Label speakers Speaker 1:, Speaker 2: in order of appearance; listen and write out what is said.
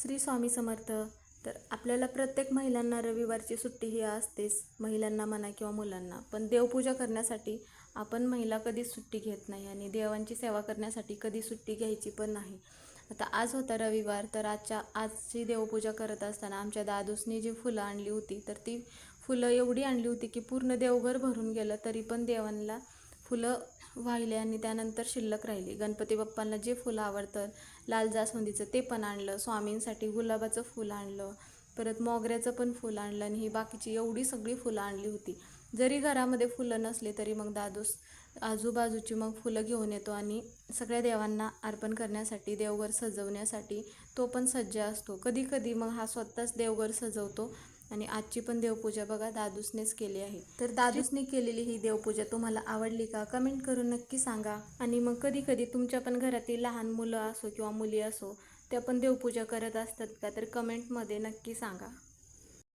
Speaker 1: श्री स्वामी समर्थ. तर आपल्याला प्रत्येक महिलांना रविवारची सुट्टी ही असतेच, महिलांना म्हणा किंवा मुलांना. पण देवपूजा करण्यासाठी आपण महिला कधीच सुट्टी घेत नाही आणि देवांची सेवा करण्यासाठी कधी सुट्टी घ्यायची पण नाही. आता आज होता रविवार, तर आजची देवपूजा करत असताना आमच्या दादूसनी जी फुलं आणली होती, तर ती फुलं एवढी आणली होती की पूर्ण देवघर भरून गेलं, तरी पण देवांना फुलं वाहिले आणि त्यानंतर शिल्लक राहिली. गणपती बाप्पांना जे फुलं आवडतं, लाल जास्वंदीचं ते पण आणलं, स्वामींसाठी गुलाबाचं फुल आणलं, परत मोगऱ्याचं पण फुल आणलं आणि ही बाकीची एवढी सगळी फुलं आणली होती. जरी घरामध्ये फुलं नसले तरी मग दादूस आजूबाजूची मग फुलं घेऊन येतो आणि सगळ्या देवांना अर्पण करण्यासाठी, देवघर सजवण्यासाठी तो पण सज्ज असतो. कधी कधी मग हा स्वतःच देवघर सजवतो. आणि आजची पण देवपूजा बघा दादूसनेच केली आहे. तर दादूसने केलेली ही देवपूजा तुम्हाला आवडली का? कमेंट करून नक्की सांगा. आणि मग कधी कधी तुमच्या पण घरातील लहान मुलं असो किंवा मुली असो, त्या पण देवपूजा करत असतात का? तर कमेंटमध्ये नक्की सांगा.